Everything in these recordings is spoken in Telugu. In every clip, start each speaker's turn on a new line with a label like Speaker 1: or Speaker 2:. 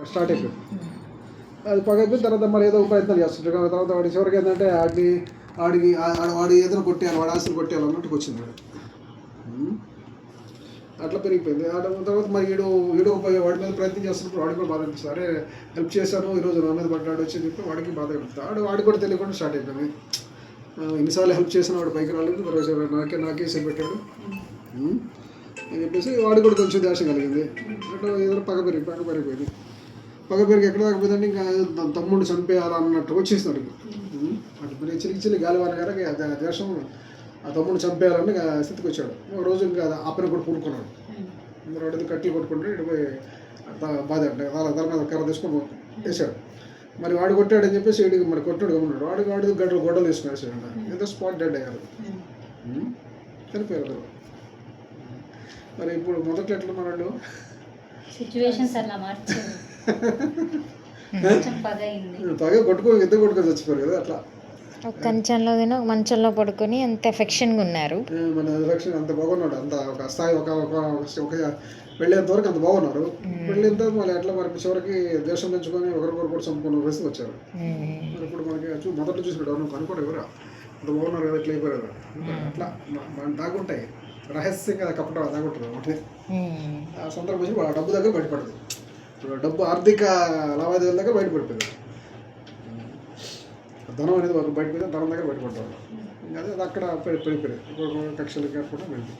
Speaker 1: స్టార్ట్ అయిపోయింది. అది పగ అయిపోయిన తర్వాత మరి ఏదో ఒక ప్రయత్నాలు చేస్తుంటాడు. తర్వాత వాడి చివరికి ఏంటంటే వాడు ఏదైనా కొట్టేయాలి, వాడు ఆస్తులు కొట్టేయాలి అన్నట్టుకు వచ్చింది వాడు. అట్లా పెరిగిపోయింది. తర్వాత మరి వాడి మీద ప్రయత్నం చేస్తున్నప్పుడు వాడికి కూడా బాధ అనిపిస్తుంది. అరే హెల్ప్ చేశాను, ఈరోజు నా మీద పడ్డాడు వచ్చి చెప్పి వాడికి బాధ అనిపిస్తుంది. వాడికి కూడా తెలియకుండా స్టార్ట్ అయిపోయింది. ఎన్నిసార్లు హెల్ప్ చేసిన వాడు పైకి రాలేదు, మరి నాకే సెల్ పెట్టాడు అని చెప్పేసి వాడికి కూడా కొంచెం దేశం కలిగింది. అంటే ఏదో పగ పెరిగిపోయింది. పగ పెరిగి ఎక్కడ దాకా పోయిందంటే ఇంకా తమ్ముడు చంపేయాలన్నట్టు వచ్చేసినాడు. అటు చిల్లి గాలివాన గారికి దేశం ఆ తమ్ముడు చంపేయాలని స్థితికి వచ్చాడు. ఒక రోజు ఇంకా అప్పని కూడా పూనుకున్నాడు. వాడు కట్టి కొట్టుకుంటే ఇటు పోయి బాధ అంటే తల మీద కర్ర తీసుకొని వేసాడు. మరి వాడు కొట్టాడని చెప్పేసి వీడికి మరి కొట్టాడు గమ్మున్నాడు. వాడు గొడ్డలు తీసుకుని వేసాడు. ఏదో స్పాట్ డెడ్ అయ్యారు, చనిపోయారు. మరి ఇప్పుడు మొదట్లో ఎట్లా ఉన్నాడు పగ కొట్టుకొని ఇద్దరు కొట్టుకొని చచ్చిపోయారు కదా. అట్లా
Speaker 2: కంచంలో మంచంలో పడుకొని అంత ఎఫెక్షన్గా ఉన్నారు.
Speaker 1: మన ఎఫెక్షన్ అంత బాగున్నాడు. అంత ఒక స్థాయి ఒక వెళ్ళేంత వరకు అంత బాగున్నారు. వెళ్ళిన తర్వాత మళ్ళీ అట్లా మరి చివరికి దేశం తెచ్చుకొని ఒకరికొకరు కూడా చంపుకున్న పరిస్థితి వచ్చారు. మరి ఇప్పుడు మనకి మొదట్లో చూసినట్టు ఎవరు కనుకోరు ఎవరు అంత బాగున్నారు కదా, ఇట్లా అయిపోయారు. అట్లా దాగుంటాయి రహస్యంగా కప్పటం దాగుంటుంది ఒకటి. ఆ సందర్భం వచ్చి వాళ్ళ డబ్బు దగ్గర బయటపడదు. డబ్బు ఆర్థిక లావాదేవీల దగ్గర బయటపడిపోయింది. ధనం అనేది వాళ్ళు బయటపోయింది, ధనం దగ్గర బయటపడ్డారు. అదే అక్కడ పడిపోయింది. కక్షలు కూడా వెళ్ళింది.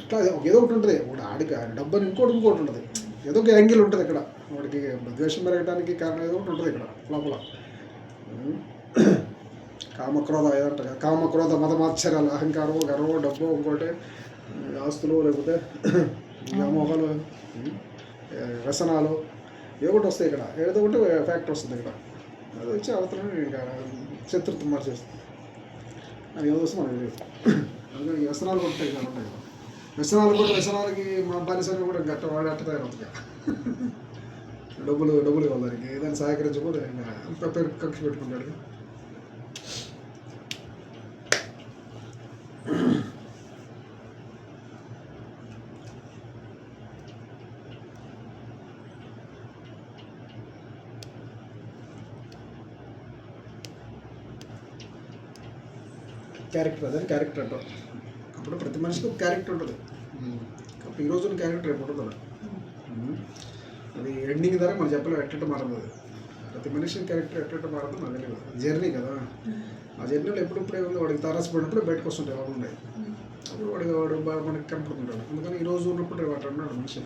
Speaker 1: అట్లా ఏదో ఒకటి ఉంటుంది. ఒకటి ఆడికి డబ్బు అని ఇంకోటి ఉంటుంది. ఏదో ఒక యాంగిల్ ఉంటుంది ఇక్కడ. వాడికి ద్వేషం పెరగడానికి కారణం ఏదో ఒకటి ఉంటుంది ఇక్కడ లోపల. కామక్రోధ ఏదంటారు కదా, కామక్రోధ మతమాశ్చర్యాలు, అహంకారం, గర్వం, డబ్బు, ఇంకోటి ఆస్తులు, లేకపోతే వ్యామోహాలు, వ్యసనాలు ఏదో ఒకటి వస్తాయి ఇక్కడ. ఏదో ఒకటి ఫ్యాక్టర్ వస్తుంది ఇక్కడ. అది వచ్చి అవతల ఇంకా శత్రుత్వం మార్చేస్తుంది. అది ఏదో వస్తుంది మనకి తెలియదు. అందుకని వ్యసనాలు కూడా ఉంటాయి కదా. వ్యసనాలకి మా బానిసలు కూడా గట్ట వాడి అట్ట తయారవుతుంది. డబ్బులు ఇవ్వడానికి ఏదైనా సహకరించకపోతే ఇంకా పేరు కక్ష పెట్టుకుంటాడు. క్యారెక్టర్ అదే క్యారెక్టర్ అంటారు. అప్పుడు ప్రతి మనిషికి ఒక క్యారెక్టర్ ఉంటుంది. అప్పుడు ఈరోజు క్యారెక్టర్ రేపు ఉంటుంది. అది ఎండింగ్ ద్వారా మనం చెప్పలేము ఎట్ట మారదు. ప్రతి మనిషి క్యారెక్టర్ ఎట్ట మారదు మనకు తెలియదు. జర్నీ కదా. ఆ జర్నీలో ఎప్పుడప్పుడే ఉంది వాడికి తారసపడినప్పుడు బయటకు వస్తుంటాయి వాళ్ళు ఉన్నాయి. అప్పుడు వాడు బాగా మనకి కనపడుతుంటాడు. అందుకని ఈరోజు ఉన్నప్పుడు వాడు అన్నాడు మనిషి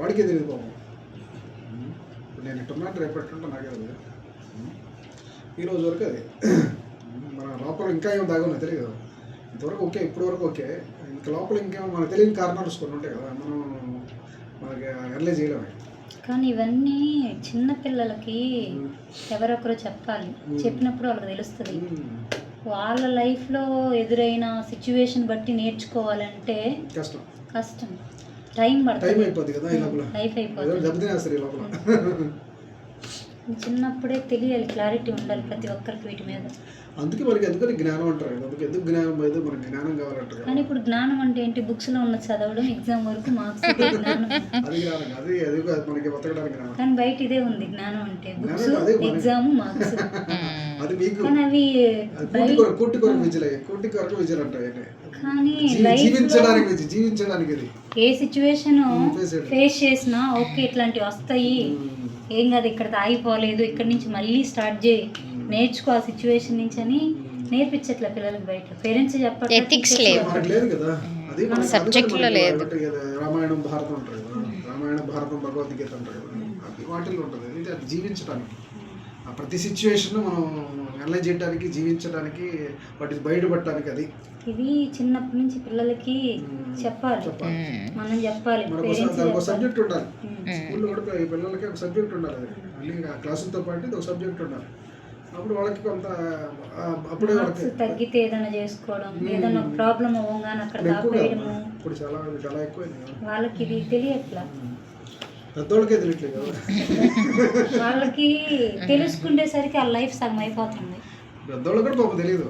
Speaker 1: వాడికే తెలియదు పాపం. నేను ఎట్టున్నాను రేపు ఎట్టుంటా నాకే తెలియదు. ఈరోజు వరకు అది మన లోపల ఇంకా ఏమో దాగున్నా తెలియదు. ఇంతవరకు ఓకే, ఇప్పటి వరకు ఓకే. ఇంకా లోపల ఇంకేమో మనకు తెలియని కారణాలు కొన్ని ఉంటాయి కదా, మనకి అనలైజ్ చేయలేము.
Speaker 3: కానీ ఇవన్నీ చిన్న పిల్లలకి ఎవరొకరు చెప్పాలి. చెప్పినప్పుడు వాళ్ళకి తెలుస్తుంది. వాళ్ళ లైఫ్లో ఎదురైన సిచ్యువేషన్ బట్టి నేర్చుకోవాలంటే కష్టం. టైం పడుతుంది. లైఫ్ అయిపోతుంది. చిన్నప్పుడే తెలియాలి, క్లారిటీ ఉండాలి ప్రతి ఒక్కరికి వీటి మీద.
Speaker 1: అందుకే మనకి ఎందుకని జ్ఞానం అంటారు. ఎందుకు జ్ఞానం అయితే మనకి జ్ఞానం కావాలంటారు.
Speaker 3: కానీ ఇప్పుడు జ్ఞానం అంటే ఏంటి? బుక్స్ లో ఉన్న చదవడం, ఎగ్జామ్ వరకు మార్క్స్.
Speaker 1: అది జ్ఞానం, అది మనకి బతకడానికి జ్ఞానం.
Speaker 3: కానీ బయట ఇదే ఉంది జ్ఞానం అంటే, బుక్స్, ఎగ్జామ్, మార్క్స్.
Speaker 1: అది మీకు
Speaker 3: కానీ అవి
Speaker 1: కోటి కొరకు విజయలు అంటాయి.
Speaker 3: కానీ
Speaker 1: జీవించడానికి
Speaker 3: ఏ సిచ్యువేషన్ ఫేస్ చేసినా ఓకే ఇట్లాంటివి వస్తాయి, ఏం కాదు, ఇక్కడ ఆగిపోలేదు, ఇక్కడ నుంచి మళ్ళీ స్టార్ట్ చేయి, నేర్చుకో ఆ సిచ్యువేషన్ నుంచి అని నేర్పించట్లే పిల్లలకు బయట. పేరెంట్స్ చెప్పట్లేదు,
Speaker 2: ఎథిక్స్ లేదు
Speaker 1: కదా. అది
Speaker 2: మన సబ్జెక్ట్లో లేదు.
Speaker 1: రామాయణం, భారతం అంటారు కదా, రామాయణం, భారతం, భగవద్గీత అంటారు కదా, వాటిల్లో ఉంటుంది. ఇది జీవించడానికి, ఆ ప్రతి సిచ్యువేషన్ మనం అనలైజ్ చేయడానికి, జీవించడానికి, వాటి బయటపడటానికి. అది
Speaker 3: ఇది చిన్నప్పటి నుంచి పిల్లలకి చెప్పాలి, మనం చెప్పాలి.
Speaker 1: దానికి ఒక సబ్జెక్ట్ ఉండాలి. స్కూల్లో కూడా పిల్లలకి ఒక సబ్జెక్ట్ ఉండాలి. మళ్ళీ క్లాసులతో పాటు ఒక సబ్జెక్ట్ ఉండాలి. అప్పుడు వాళ్ళకి కొంత అప్పుడే
Speaker 3: తగ్గితే ఏదైనా చేసుకోవడం, ఏదైనా ప్రాబ్లం అవ్వగానే అక్కడ దాపేయడము.
Speaker 1: ఇప్పుడు చాలా ఎక్కువైంది.
Speaker 3: వాళ్ళకి ఇది తెలియట్లా,
Speaker 1: పెద్దోళ్ళకే తెలియట్లేదు కదా.
Speaker 3: వాళ్ళకి తెలుసుకునేసరికి ఆ లైఫ్ సగం అయిపోతుంది.
Speaker 1: పెద్దోళ్ళకి కూడా పాపం తెలియదు.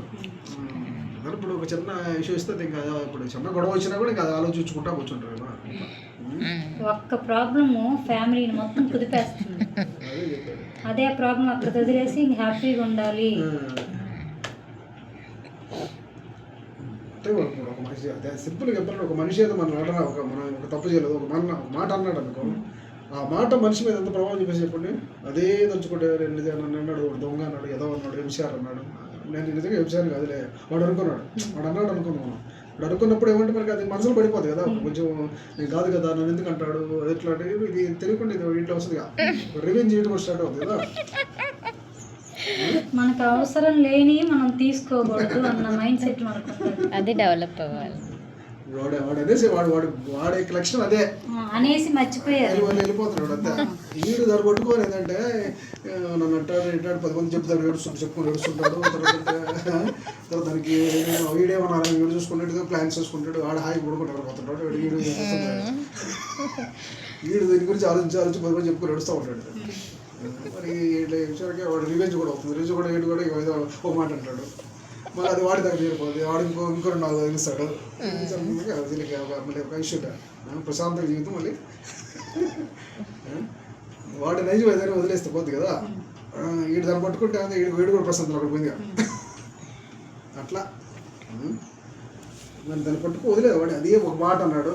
Speaker 1: అందరూ ఇప్పుడు ఒక చిన్న ఇష్యూ ఇస్తే ఇంకా ఇప్పుడు చిన్న గొడవ వచ్చినా కూడా ఇంకా అది ఆలోచించుకుంటా కూర్చుంటారు కదా.
Speaker 3: ఒక్క ప్రాబ్లము ఫ్యామిలీని మొత్తం కుదిపేస్తుంది.
Speaker 1: అదే చెప్పాడు.
Speaker 3: అదే ఆ ప్రాబ్లం అక్కడ వదిలేసి ఇంక హ్యాపీగా ఉండాలి.
Speaker 1: అంటే ఇప్పుడు ఒక మనిషి అదే సింపుల్గా చెప్పాలంటే ఒక మనిషి ఏదో మనం ఒక తప్పు చేయలేదు, ఒక మాట అన్నాడు అనుకో, ఆ మాట మనిషి మీద ఎంత ప్రభావం చెప్పేసి చెప్పండి. అదే తలుచుకుంటే నన్ను అన్నాడు, దొంగ అన్నాడు, ఏదో అన్నాడు, ఎంసీఆర్ అన్నాడు. నేను నిజంగా ఎంసీఆర్ కాదులే, వాడు అనుకున్నాడు, వాడు అన్నాడు అనుకున్నాం మనం. ఇప్పుడు అనుకున్నప్పుడు ఏమంటే మనకి అది మనసులో పడిపోతుంది కదా, కొంచెం నేను కాదు కదా నన్ను ఎందుకు అంటాడు ఎట్లా అంటే ఇది తెలియకుండా ఇది ఇంట్లో వస్తుందిగా, రివెంజ్ చేయడం స్టార్ట్ అవుతుంది కదా.
Speaker 3: మనకు అవసరం లేని మనం తీసుకోకూడదు అన్న మైండ్ సెట్ మనకు
Speaker 2: అది డెవలప్ అవ్వాలి.
Speaker 1: వాడు అనేసి వాడే లక్షణం అదే
Speaker 3: అనేసి మర్చిపోయారు,
Speaker 1: వెళ్ళిపోతున్నాడు అంతే. వీడు దాన్ని పట్టుకోని ఏంటంటే నన్ను అంటాడు ఏంటాడు 10 మంది చెప్తాడు, ఏడుస్తుంటాడు. తర్వాత దానికి వీడేమన్నా వీడు చూసుకుంటాడు, ప్లాన్స్ చూసుకుంటాడు, ఆడ హాయి పడుకుంటాడు పోతుంటాడు. వీడు దీని గురించి ఆలోచించి 10 మంది చెప్పుకొని ఏడుస్తూ ఉంటాడు. మరి ఇట్లా వాడు రివెంజ్ కూడా అవుతుంది. రివెంజ్ కూడా వీడు కూడా ఏదో ఒక మాట అంటాడు, మళ్ళీ అది వాడి దగ్గర తీరిపోతుంది. వాడు ఇంకో 4 తెలుస్తాడు. దీనికి మళ్ళీ ఒక ఇష్యూట ప్రశాంత జీవితం. మళ్ళీ వాడి నైజం ఏదైనా వదిలేస్తే పోతుంది కదా. వీడు దాన్ని పట్టుకుంటే వీడు కూడా ప్రశాంతం అక్కడ పోయింది అట్లా. మరి దాన్ని పట్టుకు వదిలేదు వాడు. అదే ఒక మాట అన్నాడు,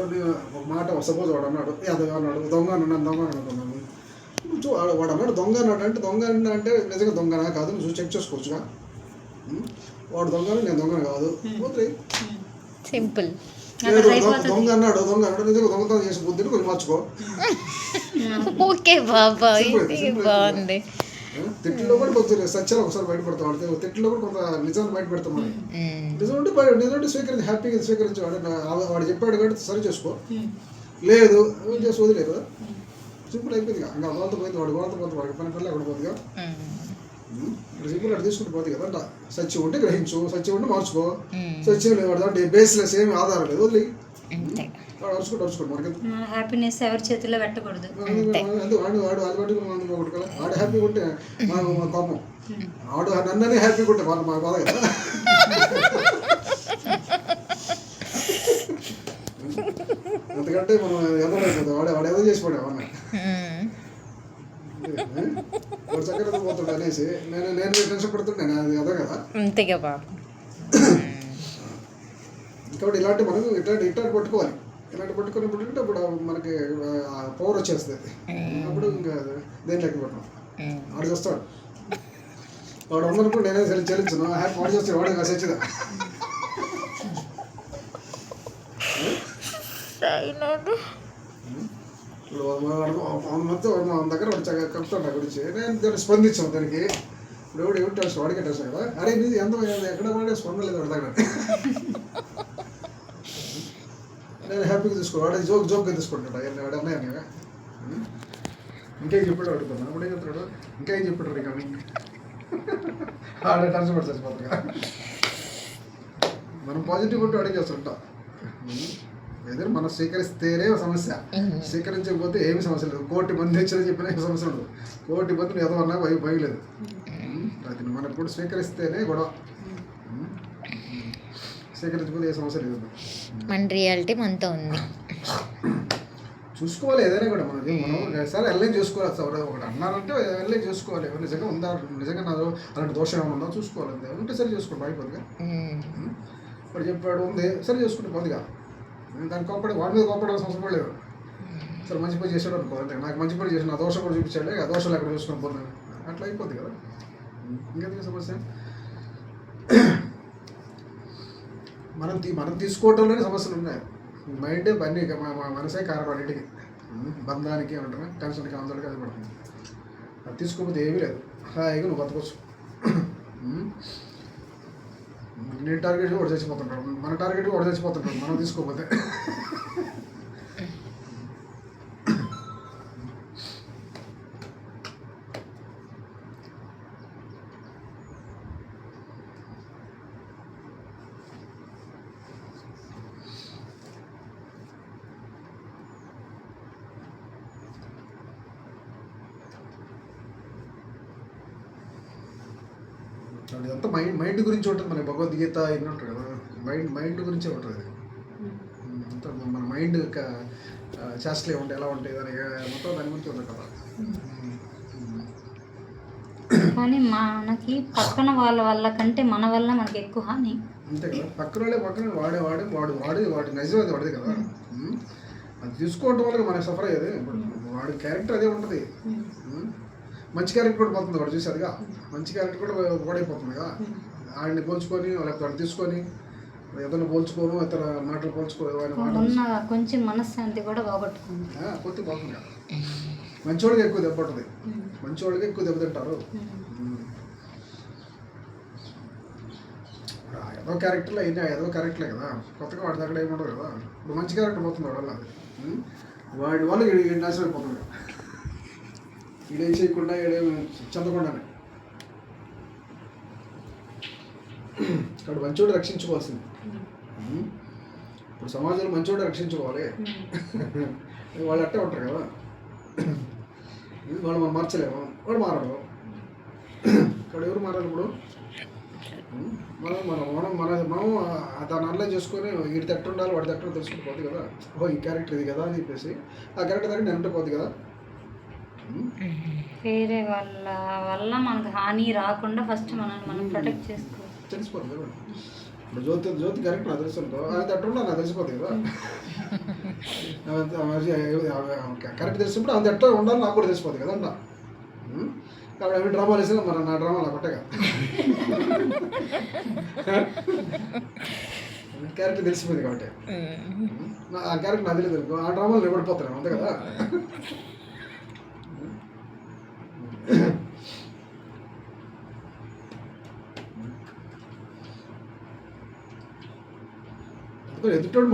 Speaker 1: ఒక మాట సపోజ్ వాడు అన్నాడు, అదే అన్నాడు, దొంగ అన్నాడు అనుకున్నాను. వాడు అన్నాడు దొంగ అన్నాడు అంటే దొంగ అంటే నిజంగా దొంగనా కాదు నువ్వు చెక్ చేసుకోవచ్చుగా. వాడు దొంగను నేను దొంగను కాదు,
Speaker 2: సింపుల్.
Speaker 1: దొంగ అన్నాడు నిజంగా దొంగతనం చేసి బుద్ధిని కొంచెం మార్చుకో.
Speaker 2: ఓకే బాబా, బాగుంది.
Speaker 1: తిట్లో కూడా కొంచెం సత్యాలు ఒకసారి బయటపడతాం, వాడితే తిట్లో కూడా కొంత నిజాన్ని బయట పెడతాం. మనం నిజం స్వీకరించి హ్యాపీగా స్వీకరించి వాడు చెప్పాడు కాబట్టి సరి చేసుకో, లేదు చేసి వదిలేదు కదా, సింపుల్ అయిపోయింది. ఇంకా వాళ్ళతో పోయింది, వాడితో పోతుంది, వాడికి పని అక్కడ పోతుందిగా. సింపుల్ అటు తీసుకుంటూ పోతుంది కదా. సత్యం ఉంటే గ్రహించు, సత్యం ఉంటే మార్చుకో, సత్యం లేదు వాడు అంటే బేస్లెస్ ఏమి ఆధారం లేదు, వదిలి అరుచుకోండి మనకి
Speaker 3: హ్యాపీనెస్ ఎవరి చేతుల్లో పెట్టకూడదు.
Speaker 1: వాడు ఒకటి కదా, వాడు హ్యాపీగా ఉంటే మాకు మా కోపం, వాడు నన్ననే హ్యాపీగా ఉంటే వాళ్ళు మాకు బాధ కదా. ఎందుకంటే మనం ఎదలేదు, వాడు ఏదో చేసి పడే వాడిని వాడు చక్కగా పోతాడు అనేసి నేను టెన్షన్ పడుతుండే, అది అదే కదా.
Speaker 2: అంతేగా బాబు.
Speaker 1: కాబట్టి ఇలాంటి మనం ఇట్లాంటి పట్టుకోవాలి. ఇలాంటి పట్టుకున్నప్పుడు అప్పుడు మనకి పవర్ వచ్చేస్తుంది. అప్పుడు ఇంకా దేని లెక్క పెట్టడం వాడు చేస్తాడు. వాడు అందరిప్పుడు నేనే చెల్లించను, హ్యాపీ వాడు చేస్తాడు, వాడు సచ్చిదా మొత్తం దగ్గర కలుపుతాడు గురించి. నేను దాన్ని స్పందించాను దానికి. ఇప్పుడు ఎవరు తెలుసు వాడికే తెలుసు కదా, అరే నీది ఎంత ఎక్కడ పడే స్పందలేదు వాడి దగ్గర. నేను హ్యాపీగా తీసుకో, వాడు జోక్గా తీసుకుంటాడు. వాడు అన్నాయని ఇంకేం చెప్పాడు అడుగుతాను, అప్పుడేం చెప్తాడు, ఇంకేం చెప్పాడు కానీ ఆడే టెన్షన్ పడుతుంది చచ్చిపోతుంది. మనం పాజిటివ్ ఉంటే అడిగి చేస్తుంటాం. ఏదైనా మనం స్వీకరిస్తేనే సమస్య, స్వీకరించకపోతే ఏమి సమస్య లేదు. 1,000,000 మంది వచ్చినా చెప్పినా ఏం సమస్య ఉండదు. 1,000,000 మందిని ఎదవన్నా భయం లేదు. అది మనం ఇప్పుడు స్వీకరిస్తేనే గొడవ, స్వీకరించకపోతే ఏ సమస్య లేదు.
Speaker 2: మన రియాలిటీ మనతో ఉంది,
Speaker 1: చూసుకోవాలి. ఏదైనా కూడా మనం సరే వెళ్ళే చూసుకోవాలి. ఒకటి అన్నారంటే వెళ్ళే చూసుకోవాలి. నిజంగా ఉందా, నిజంగా నాదో అలాంటి దోషం ఏమైనా ఉందా చూసుకోవాలి. అంతే ఉంటే సరే చూసుకోండి, అయిపోతుందిగా. ఇప్పుడు చెప్పాడు ఉంది సరే చూసుకుంటే పోతుందిగా. దాన్ని కోపడి వాడి మీద కోపడాల్సిన అవసరం కూడా లేదు. సరే మంచి పని చేసాడు అనుకో, అంటే నాకు మంచి పని చేసిన ఆ దోషం కూడా చూపించాడు, ఆ దోషాలు ఎక్కడ చూసుకొని పోతున్నాను అట్లా అయిపోద్ది కదా. ఇంకెందుకు సమస్య? మనం తీసుకోవడంలోనే సమస్యలు ఉన్నాయి. మైండే అన్నీ మనసే కారణం అన్నింటికి, బంధానికి ఏమంటారు, టెన్షన్కి అందరికీ అది పడుతుంది. అది తీసుకోకపోతే ఏమీ లేదు, హాయిగా నువ్వు బతకొచ్చు. నేను టార్గెట్ కూడా చచ్చిపోతుంటాడు, మన టార్గెట్ కూడా చచ్చిపోతుంటాడు మనం తీసుకోకపోతే. ఇదంతా మైండ్ గురించి ఉంటుంది. మన భగవద్గీత ఇన్ని ఉంటారు కదా, మైండ్ గురించే ఉంటుంది అది. అంతా మన మైండ్ చేష్టలు ఉంటాయి, ఎలా ఉంటాయి దాని మొత్తం దాని గురించి ఉంది కదా.
Speaker 3: కానీ మనకి పక్కన వాళ్ళ వల్ల కంటే మన వల్ల మనకి ఎక్కువ హాని.
Speaker 1: అంతే కదా, పక్కన వాడి నిజం అది వాడిది కదా. అది తీసుకోవడం వల్ల మనకి సఫర్ అయ్యేది. వాడి క్యారెక్టర్ అదే ఉంటుంది. మంచి క్యారెక్టర్ కూడా పోతుంది వాడు చూసేదిగా, మంచి క్యారెక్టర్ కూడా ఓడైపోతుంది కదా. ఆయన్ని పోల్చుకొని లేకపోతే వాడు తీసుకొని ఏదైనా పోల్చుకోను, ఇతర మాటలు పోల్చుకోను,
Speaker 3: కొంచెం మనశ్శాంతి కూడా బాగొట్టుకుంది.
Speaker 1: కొద్ది పోతుంది కదా. మంచివాడికి ఎక్కువ దెబ్బ ఉంటుంది, మంచివాడికి ఎక్కువ దెబ్బతింటారు. ఏదో క్యారెక్టర్లో అయినా ఏదో క్యారెక్టర్లే కదా, కొత్తగా వాడి దగ్గర ఏముండదు కదా. ఇప్పుడు మంచి క్యారెక్టర్ పోతుంది వాడి వల్ల, వాడి వల్ల నాశనం అయిపోతుంది. ఈడేం చేయకుండా ఈడేం చెందకుండానే. ఇక్కడ మంచోడు రక్షించుకోవాల్సింది. ఇప్పుడు సమాజంలో మంచోడు రక్షించుకోవాలి. వాళ్ళు అట్టే ఉంటారు కదా, వాళ్ళు మనం మార్చలేము, వాడు మారడు. ఇక్కడ ఎవరు మారాలి? ఇప్పుడు మనం దాన్ని అనలైజ్ చేసుకొని వీడి తట్టు ఉండాలి, వాడి తట్టు తెలుసుకుని పోతుంది కదా. ఓ ఈ క్యారెక్టర్ ఇది కదా అని చెప్పేసి ఆ క్యారెక్టర్ దగ్గర నేను పోతుంది కదా.
Speaker 3: వేరే వాళ్ళ వల్ల మనకు హాని రాకుండా ఫస్ట్ మనం ప్రొటెక్ట్ చేసుకోవాలి.
Speaker 1: తెలిసిపోతుంది కదా. ఇప్పుడు జ్యోతి క్యారెక్టర్ నాకు తెలుసు, అది తట్టు ఉండాలి నాకు తెలిసిపోతుంది కదా. కరెక్ట్ తెలిసినప్పుడు అది ఎట్లా ఉండాలి నాకు కూడా తెలిసిపోతుంది కదా అంట. కాబట్టి అవి డ్రామాలు వేసినా మరి నా డ్రామా నాకు కొట్టగా క్యారెక్టర్ తెలిసిపోయింది కాబట్టి ఆ క్యారెక్టర్ నాకు తెలియదు, ఆ డ్రామాలు నిలబడిపోతాను అంతే కదా. ఎదుటోడు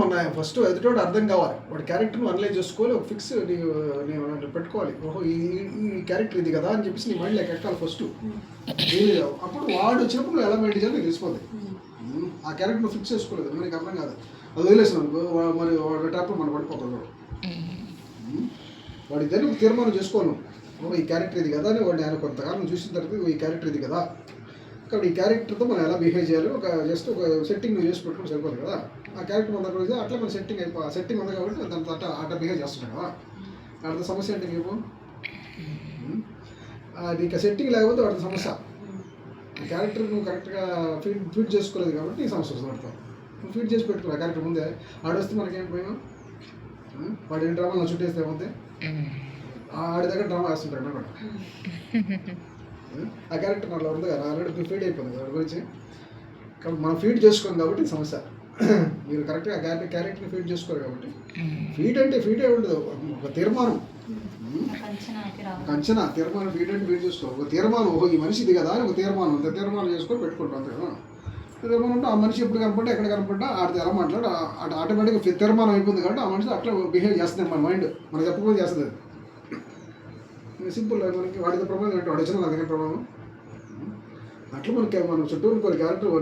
Speaker 1: ఎదుటోడు అర్థం కావాలి, వాడి క్యారెక్టర్ను అనలైజ్ చేసుకోవాలి, ఒక ఫిక్స్ నేను పెట్టుకోవాలి. ఓహో ఈ క్యారెక్టర్ ఇది కదా అని చెప్పేసి నీ మైండ్లో ఎక్కాలి ఫస్ట్. అప్పుడు వాడు వచ్చినప్పుడు ఎలా మైండ్ చేయాలో నీకు తెలిసిపోతుంది. ఆ క్యారెక్టర్ ఫిక్స్ చేసుకోలేదు, మనకి అర్థం కాదు. అది వదిలేసాను అనుకో, మరి వాడి టాప్లో మనం పడిపోతాడు. వాడి దగ్గర ఒక తీర్మానం చేసుకోను, ఓహో ఈ క్యారెక్టర్ ఇది కదా అని వాడిని ఆయన కొంతకాలం చూసిన తర్వాత ఈ క్యారెక్టర్ ఇది కదా, కాబట్టి ఈ క్యారెక్టర్తో మనం ఎలా బిహేవ్ చేయాలి, ఒక జస్ట్ ఒక సెట్టింగ్ నువ్వు చేసి పెట్టుకుని సరిపోదు కదా. ఆ క్యారెక్టర్ మన దగ్గర అట్లా మన సెట్టింగ్ ఉంది కాబట్టి దాని అట్లా బిహేవ్ చేస్తున్నాం కదా. వాడితో సమస్య అంటే నీకు అది ఇక సెట్టింగ్ లేకపోతే వాడితో సమస్య. ఆ క్యారెక్టర్ నువ్వు కరెక్ట్గా ఫీడ్ చేసుకోలేదు కాబట్టి ఈ సమస్య వస్తుంది వాడితో. నువ్వు ఫీడ్ చేసి పెట్టుకున్నా క్యారెక్టర్ ముందే, ఆడొస్తే మనకేం పోయాం, వాడు ఏం డ్రామా నా చుట్టేస్తే ఏమవుతాయి, ఆడి దగ్గర డ్రామా వేస్తుంటాడు కూడా. ఆ క్యారెక్టర్ నాలో ఉంది కదా, ఆల్రెడీ ఫీడ్ అయిపోయింది వాడి గురించి. కాబట్టి మనం ఫీడ్ చేసుకోం కాబట్టి సమస్య. మీరు కరెక్ట్గా క్యారెక్టర్ని ఫీడ్ చేసుకోరు కాబట్టి. ఫీడ్ అంటే ఫీడే ఉండదు, ఒక తీర్మానం, అంచనా తీర్మానం. ఫీడ్ అంటే ఫీడ్ చేసుకో, ఒక తీర్మానం, ఓహో ఈ మనిషి ఇది కదా అని ఒక తీర్మానం, తీర్మానం చేసుకొని పెట్టుకుంటాం అంతే కదా. తీర్మానం అంటే ఆ మనిషి ఎప్పుడు కనపడ్డా ఎక్కడ కనపడ్డా ఆడితే ఎలా మాట్లాడు ఆటోమేటిక్గా తీర్మానం అయిపోయింది కాబట్టి ఆ మనిషి అట్లా బిహేవ్ చేస్తుంది. మన మైండ్ మనం చెప్పకపోతే చేస్తుంది. సింపుల్, మనకి వాడితో ప్రమాదం అంటే వాడు వచ్చిన నాకనే ప్రమాదం. అట్లా మనం చుట్టూ కొన్ని క్యారెక్టర్ ఒక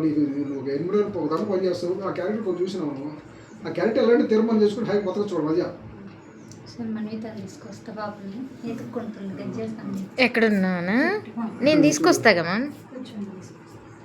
Speaker 1: ఎనిమిది ఒక దాకా పని చేస్తావు, ఆ క్యారెక్టర్ కొన్ని చూసినాము. ఆ క్యారెక్టర్ ఎలాంటి తీర్మానం చేసుకుని హై కొత్తగా చూడ మజా.
Speaker 2: ఎక్కడున్నానా నేను తీసుకొస్తాగా.